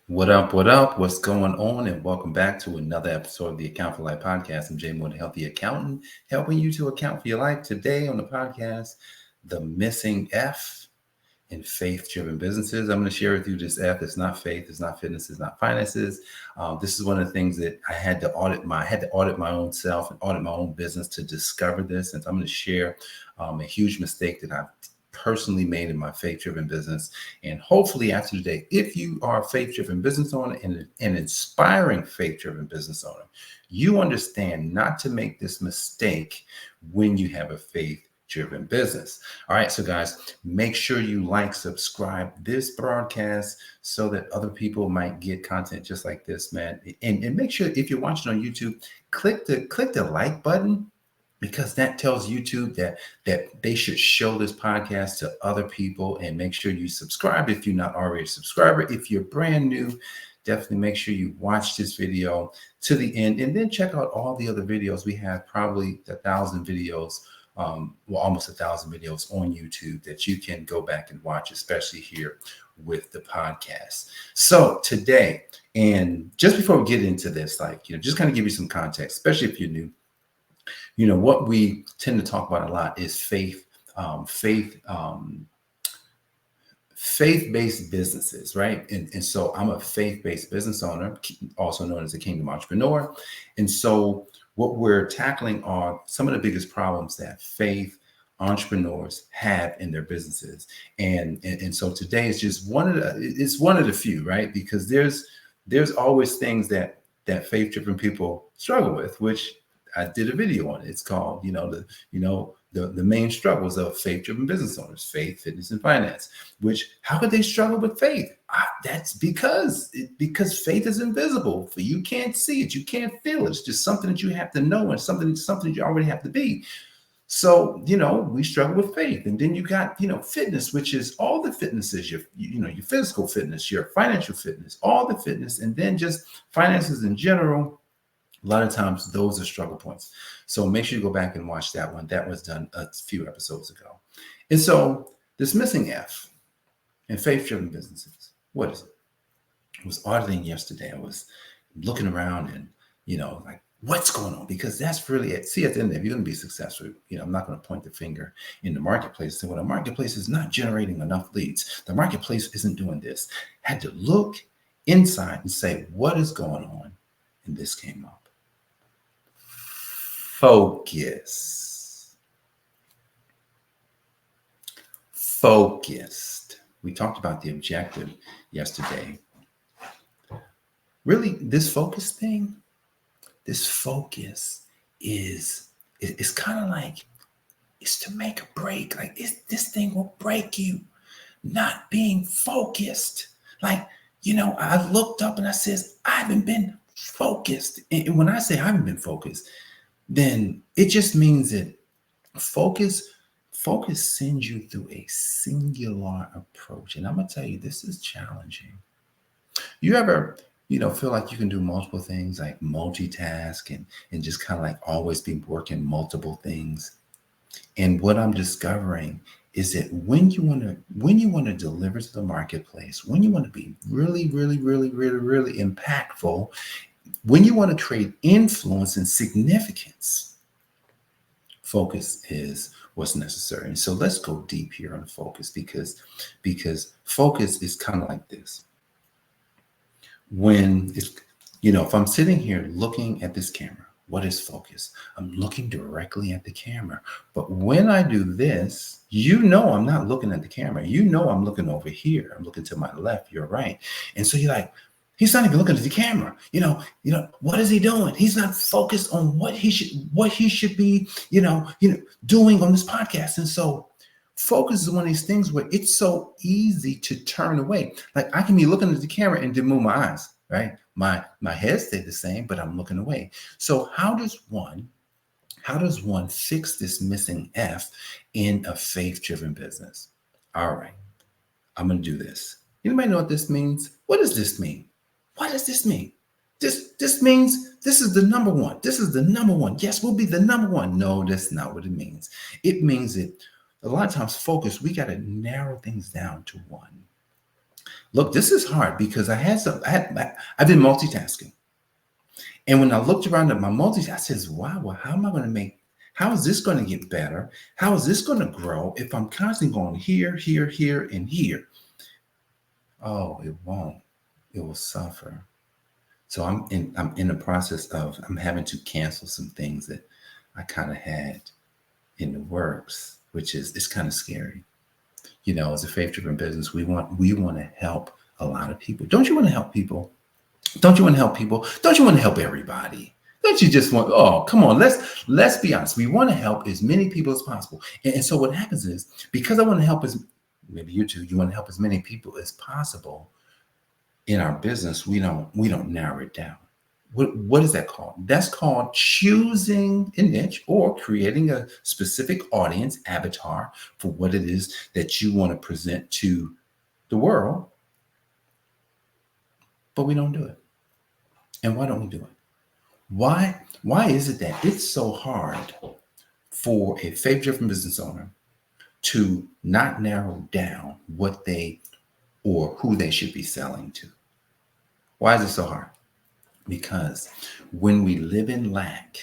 What up? What up? What's going on? And welcome back to another episode of the Account for Life podcast. I'm Jay Moore, the Healthy Accountant, helping you to account for your life. Today on the podcast, the missing F in faith-driven businesses. I'm going to share with you this F. It's not faith. It's not fitness. It's not finances. This is one of the things that I had to audit my own self and audit my own business to discover this. And so I'm going to share a huge mistake that I've personally made in my faith-driven business. And hopefully after today, if you are a faith-driven business owner and an inspiring faith-driven business owner, you understand not to make this mistake when you have a faith-driven business. All right, so guys, make sure you like, subscribe this broadcast so that other people might get content just like this, man. And make sure if you're watching on YouTube, click the like button, because that tells YouTube that they should show this podcast to other people. And make sure you subscribe if you're not already a subscriber. If you're brand new, definitely make sure you watch this video to the end and then check out all the other videos. We have probably 1,000 videos, almost 1,000 videos on YouTube that you can go back and watch, especially here with the podcast. So today, and just before we get into this, just kind of give you some context, especially if you're new. What we tend to talk about a lot is faith-based businesses, right? And so I'm a faith-based business owner, also known as a kingdom entrepreneur. And so what we're tackling are some of the biggest problems that faith entrepreneurs have in their businesses. And so today is just one of the few, right? Because there's always things that faith-driven people struggle with, which I did a video on it. It's called, the main struggles of faith-driven business owners: faith, fitness, and finance. Which, how could they struggle with faith? That's because faith is invisible. You can't see it, you can't feel it. It's just something that you have to know, and something that you already have to be. So, we struggle with faith. And then you got, fitness, which is all the fitnesses, your physical fitness, your financial fitness, all the fitness, and then just finances in general. A lot of times those are struggle points. So make sure you go back and watch that one. That was done a few episodes ago. And so this missing F in faith-driven businesses, what is it? I was auditing yesterday. I was looking around and, what's going on? Because that's really it. See, at the end, if you're going to be successful, I'm not going to point the finger in the marketplace and say, well, the marketplace is not generating enough leads. The marketplace isn't doing this. Had to look inside and say, what is going on? And this came up. Focused. We talked about the objective yesterday. Really, this focus is kind of like, it's to make a break. Like this thing will break you, not being focused. I looked up and I says, I haven't been focused. And when I say I haven't been focused, then it just means that focus sends you through a singular approach. And I'm going to tell you, this is challenging. You ever, feel like you can do multiple things, like multitask and just kind of like always be working multiple things? And what I'm discovering is that when you want to deliver to the marketplace, when you want to be really, really, really, really, really impactful, when you want to create influence and significance, focus is what's necessary. And so let's go deep here on focus, because focus is kind of like this. When it's, if I'm sitting here looking at this camera, what is focus? I'm looking directly at the camera. But when I do this, I'm not looking at the camera. I'm looking over here. I'm looking to my left, your right. And so you're like, he's not even looking at the camera. What is he doing? He's not focused on what he should be, doing on this podcast. And so focus is one of these things where it's so easy to turn away. Like I can be looking at the camera and then move my eyes, right? My head stayed the same, but I'm looking away. So how does one fix this missing F in a faith-driven business? All right, I'm going to do this. Anybody know what this means? What does this mean? What does this mean? This means this is the number one. This is the number one. Yes, we'll be the number one. No, that's not what it means. It means that a lot of times focus, we got to narrow things down to one. Look, this is hard because I've been multitasking. And when I looked around at my multitasking, I says, wow, well, how is this going to get better? How is this going to grow if I'm constantly going here, here, here, and here? Oh, it won't. It will suffer. So I'm in the process of I'm having to cancel some things that I kind of had in the works, which is it's kind of scary. As a faith-driven business, we want to help a lot of people. Don't you want to help people? Don't you want to help people? Don't you want to help everybody? Don't you just want, oh, come on, let's be honest. We want to help as many people as possible. And so what happens is, because I want to help maybe you too, you want to help as many people as possible in our business, we don't narrow it down. What is that called? That's called choosing a niche or creating a specific audience avatar for what it is that you want to present to the world. But we don't do it. And why don't we do it? Why is it that it's so hard for a faith-driven business owner to not narrow down what they or who they should be selling to? Why is it so hard? Because when we live in lack,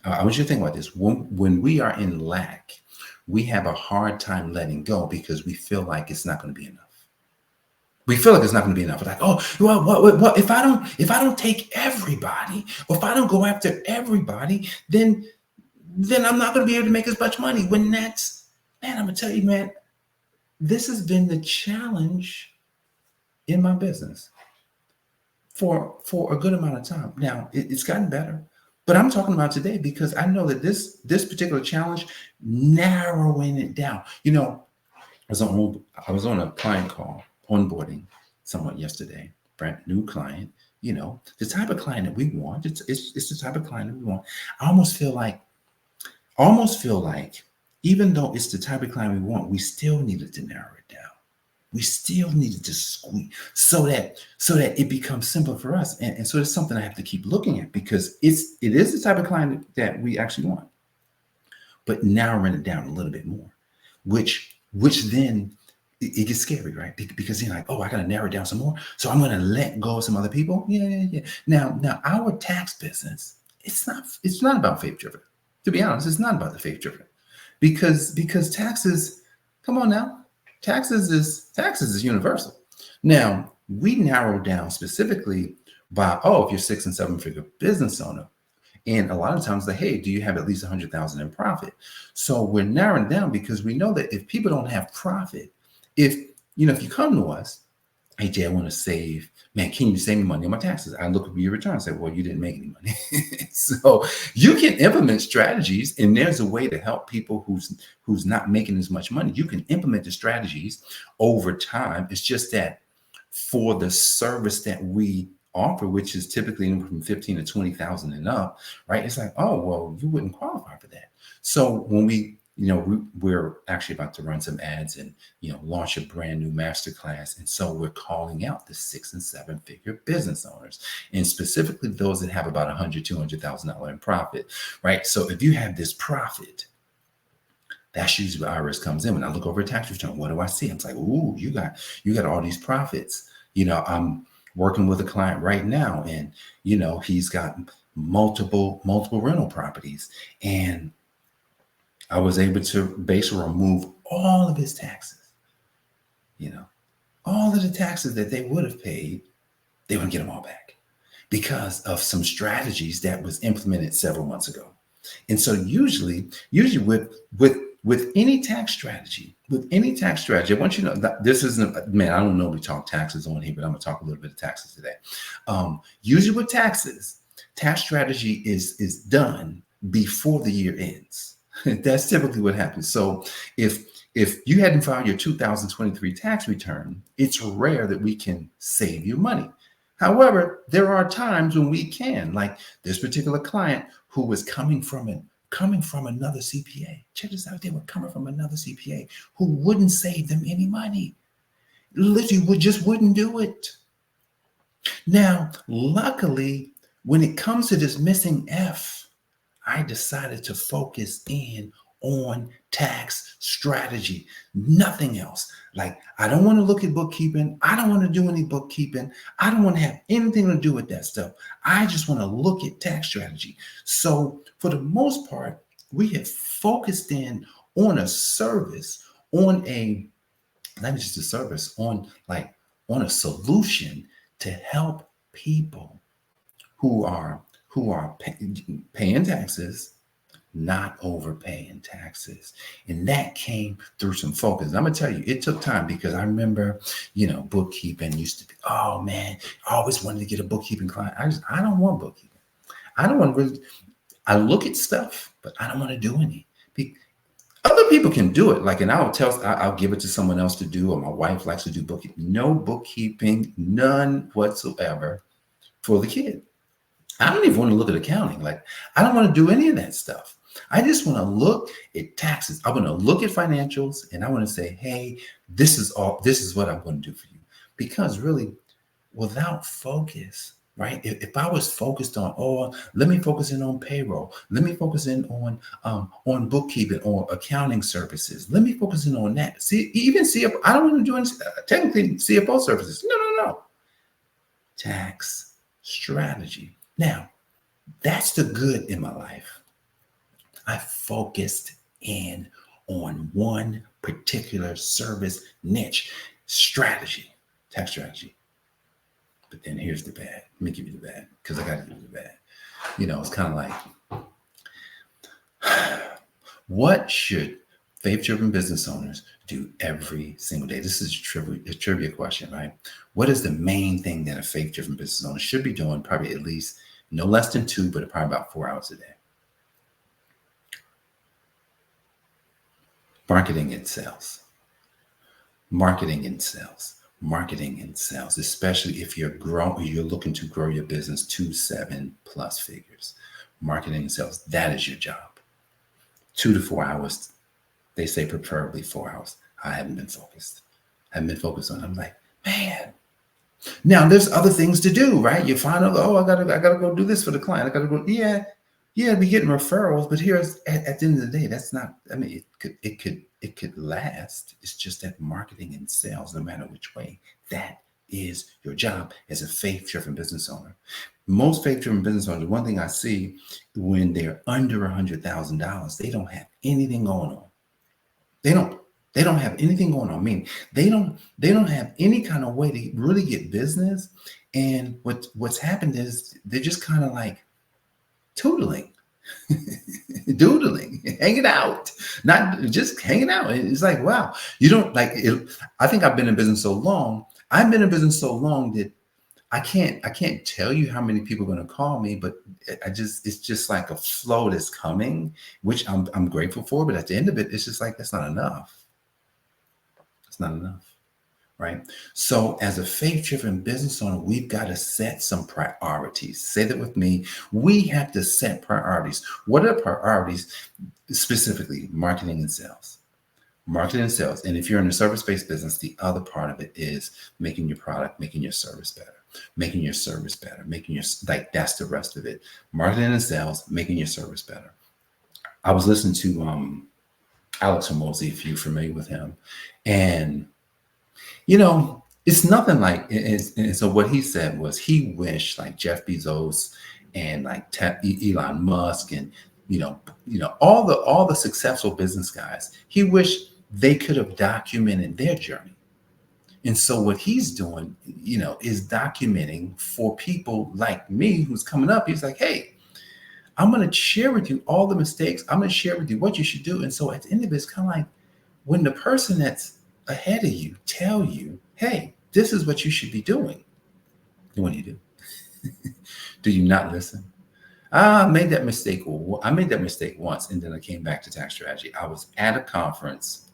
I want you to think about this. When we are in lack, we have a hard time letting go because we feel like it's not going to be enough. We feel like it's not going to be enough. We're like, oh, well, what if I don't take everybody, or if I don't go after everybody, then I'm not going to be able to make as much money. When I'm going to tell you, man, this has been the challenge in my business for a good amount of time. Now, it's gotten better, but I'm talking about today because I know that this particular challenge, narrowing it down. I was on a client call, onboarding someone yesterday, brand new client. The type of client that we want. It's the type of client that we want. I almost feel like, even though it's the type of client we want, we still needed to narrow it down. We still needed to squeeze so that it becomes simpler for us. And so it's something I have to keep looking at because it is the type of client that we actually want, but narrowing it down a little bit more, which then it gets scary, right? Because you're like, oh, I got to narrow it down some more. So I'm going to let go of some other people. Yeah. Now our tax business, it's not about faith driven. To be honest, it's not about the faith driven because taxes, come on now. Taxes is universal. Now, we narrow down specifically by, if you're 6 and 7 figure business owner, and a lot of times hey, do you have at least 100,000 in profit? So we're narrowing down because we know that if people don't have profit, if you come to us, hey Jay, I want to save, man, can you save me money on my taxes? I look at your return and say, well, you didn't make any money. So you can implement strategies, and there's a way to help people who's not making as much money. You can implement the strategies over time. It's just that for the service that we offer, which is typically from 15 to 20,000 and up, right? It's like, oh, well, you wouldn't qualify for that. So when we're actually about to run some ads and, launch a brand new masterclass. And so we're calling out the 6 and 7 figure business owners, and specifically those that have about $100,000, $200,000 in profit, right? So if you have this profit, that's usually where IRS comes in. When I look over a tax return, what do I see? I'm like, ooh, you got all these profits. I'm working with a client right now, and, he's got multiple rental properties, and I was able to basically remove all of his taxes. All of the taxes that they would have paid, they would get them all back because of some strategies that was implemented several months ago. And so usually with any tax strategy, I want you to know that this isn't, man, I don't know we talk taxes on here, but I'm going to talk a little bit of taxes today. Usually with taxes, tax strategy is done before the year ends. That's typically what happens. So if you hadn't filed your 2023 tax return, it's rare that we can save you money. However, there are times when we can, like this particular client who was coming from another CPA. Check this out. They were coming from another CPA who wouldn't save them any money. Literally just wouldn't do it. Now, luckily, when it comes to this missing F, I decided to focus in on tax strategy, nothing else. Like, I don't want to look at bookkeeping. I don't want to do any bookkeeping. I don't want to have anything to do with that stuff. I just want to look at tax strategy. So for the most part, we have focused in on a service, on a, not just a service, on a solution to help people who are paying taxes, not overpaying taxes. And that came through some focus. I'm gonna tell you, it took time, because I remember, bookkeeping used to be, oh man, I always wanted to get a bookkeeping client. I don't want bookkeeping. I don't want to really, I look at stuff, but I don't want to do any. Other people can do it. Like, and I'll give it to someone else to do, or my wife likes to do bookkeeping. No bookkeeping, none whatsoever for the kid. I don't even want to look at accounting. Like, I don't want to do any of that stuff. I just want to look at taxes. I want to look at financials, and I want to say, hey, this is what I'm going to do for you. Because really, without focus, right? If I was focused on, let me focus in on payroll. Let me focus in on bookkeeping or accounting services. Let me focus in on that. See, even CFO, I don't want to do any, technically CFO services. No. Tax strategy. Now, that's the good in my life. I focused in on one particular service niche strategy, tax strategy. But then here's the bad. Let me give you the bad, because I got to give you the bad. It's kind of like, what should faith-driven business owners do every single day? This is a trivia question, right? What is the main thing that a faith-driven business owner should be doing? Probably at least no less than 2, but probably about 4 hours a day. Marketing and sales. Marketing and sales. Marketing and sales, especially if you're looking to grow your business to 7+ figures. Marketing and sales, that is your job. 2 to 4 hours. They say preferably 4 hours. I haven't been focused. On it. I'm like, man. Now there's other things to do, right? You find out, I gotta go do this for the client. I gotta go, yeah, be getting referrals, but here's at the end of the day, that's not. I mean, it could last. It's just that marketing and sales, no matter which way, that is your job as a faith-driven business owner. Most faith-driven business owners, one thing I see when they're under $100,000, they don't have anything going on. They don't have anything going on. I mean, they don't have any kind of way to really get business. And what's happened is they're just kind of like tootling, doodling, hanging out, not just hanging out. It's like, wow, you don't like it. I think I've been in business so long. I've been in business so long that I can't tell you how many people are going to call me, but it's just like a flow that's coming, which I'm grateful for. But at the end of it, it's just like, that's not enough. It's not enough. Right. So as a faith-driven business owner, we've got to set some priorities. Say that with me. We have to set priorities. What are priorities? Specifically, marketing and sales. Marketing and sales. And if you're in a service-based business, the other part of it is making your product, making your service better, making your service better, that's the rest of it. Marketing and sales, making your service better. I was listening to Alex Hormozi, if you're familiar with him, and it's nothing like, and so what he said was he wished like Jeff Bezos and like Elon Musk and, all the successful business guys, he wished they could have documented their journey. And so what he's doing, is documenting for people like me who's coming up. He's like, hey, I'm going to share with you all the mistakes. I'm going to share with you what you should do. And so at the end of it, it's kind of like when the person that's ahead of you tell you, hey, this is what you should be doing. And what do you do? Do you not listen? I made that mistake once, and then I came back to tax strategy. I was at a conference.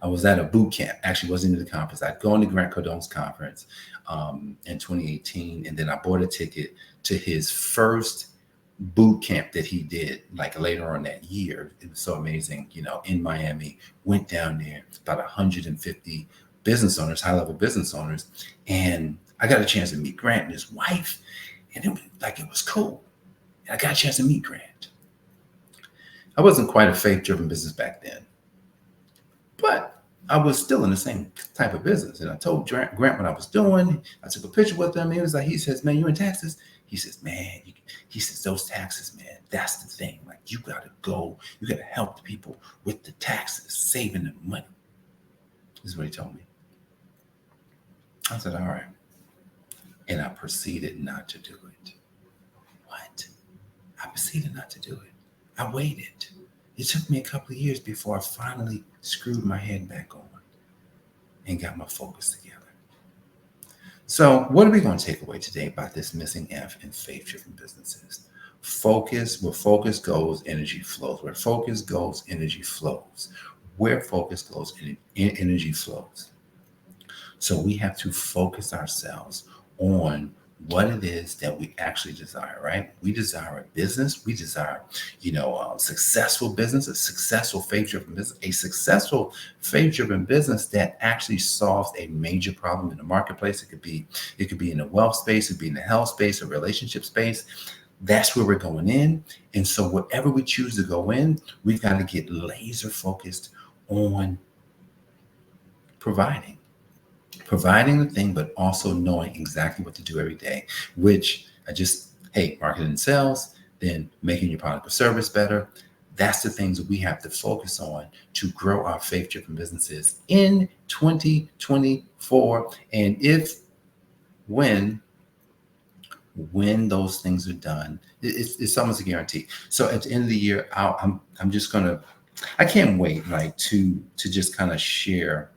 I was at a boot camp. Actually, wasn't in the conference. I'd gone to Grant Cardone's conference in 2018, and then I bought a ticket to his first boot camp that he did like later on that year. It was so amazing, in Miami. Went down there, about 150 business owners, high-level business owners, and I got a chance to meet Grant and his wife, and it was cool. And I got a chance to meet Grant. I wasn't quite a faith-driven business back then, but I was still in the same type of business. And I told Grant what I was doing. I took a picture with him. He says, man, you in taxes? He says, man, he says, those taxes, man, that's the thing. Like, you got to go. You got to help the people with the taxes, saving them money. This is what he told me. I said, all right. And I proceeded not to do it. What? I proceeded not to do it. I waited. It took me a couple of years before I finally screwed my head back on and got my focus together. So what are we going to take away today about this missing F in faith-driven businesses? Focus. Where focus goes, energy flows. Where focus goes, energy flows. Where focus goes, energy flows. So we have to focus ourselves on what it is that we actually desire, right? We desire a business. We desire, successful business, a successful faith-driven business, a successful faith-driven business that actually solves a major problem in the marketplace. It could be in the wealth space, it could be in the health space, or relationship space. That's where we're going in. And so whatever we choose to go in, we've got to get laser focused on providing the thing, but also knowing exactly what to do every day, which marketing and sales, then making your product or service better. That's the things that we have to focus on to grow our faith-driven businesses in 2024. And when those things are done, it's almost a guarantee. So at the end of the year, I can't wait, like, to just kind of share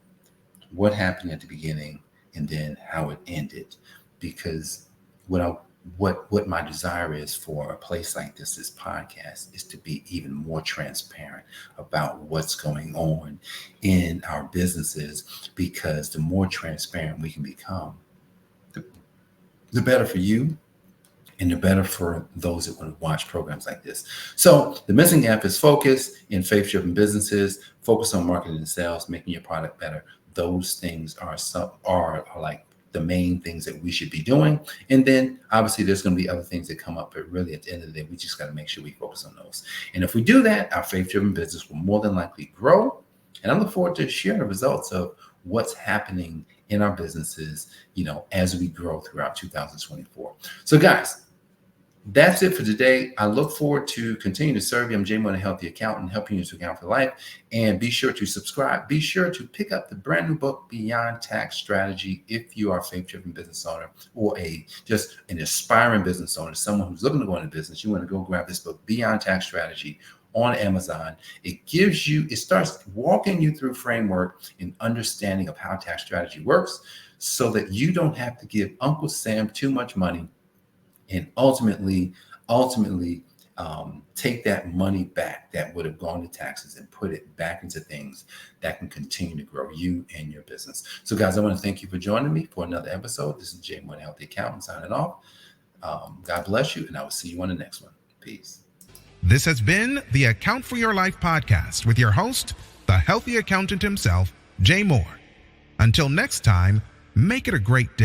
what happened at the beginning and then how it ended, because what my desire is for a place like this podcast, is to be even more transparent about what's going on in our businesses, because the more transparent we can become, the better for you and the better for those that want to watch programs like this. So the missing F is focus in faith-driven businesses. Focus on marketing and sales, making your product better. Those things are like the main things that we should be doing. And then obviously there's going to be other things that come up, but really at the end of the day, we just got to make sure we focus on those. And if we do that, our faith-driven business will more than likely grow. And I look forward to sharing the results of what's happening in our businesses, as we grow throughout 2024. So guys, that's it for today. I look forward to continuing to serve you. I'm Jay Moore, a healthy accountant, helping you to account for life. And be sure to subscribe. Be sure to pick up the brand new book, Beyond Tax Strategy, if you are a faith-driven business owner or just an aspiring business owner, someone who's looking to go into business. You want to go grab this book, Beyond Tax Strategy, on Amazon. It starts walking you through framework and understanding of how tax strategy works, so that you don't have to give Uncle Sam too much money and ultimately take that money back that would have gone to taxes and put it back into things that can continue to grow you and your business. So guys, I want to thank you for joining me for another episode. This is Jay Moore, Healthy Accountant, signing off. God bless you, and I will see you on the next one. Peace. This has been the Account for Your Life podcast with your host, the healthy accountant himself, Jay Moore. Until next time, make it a great day.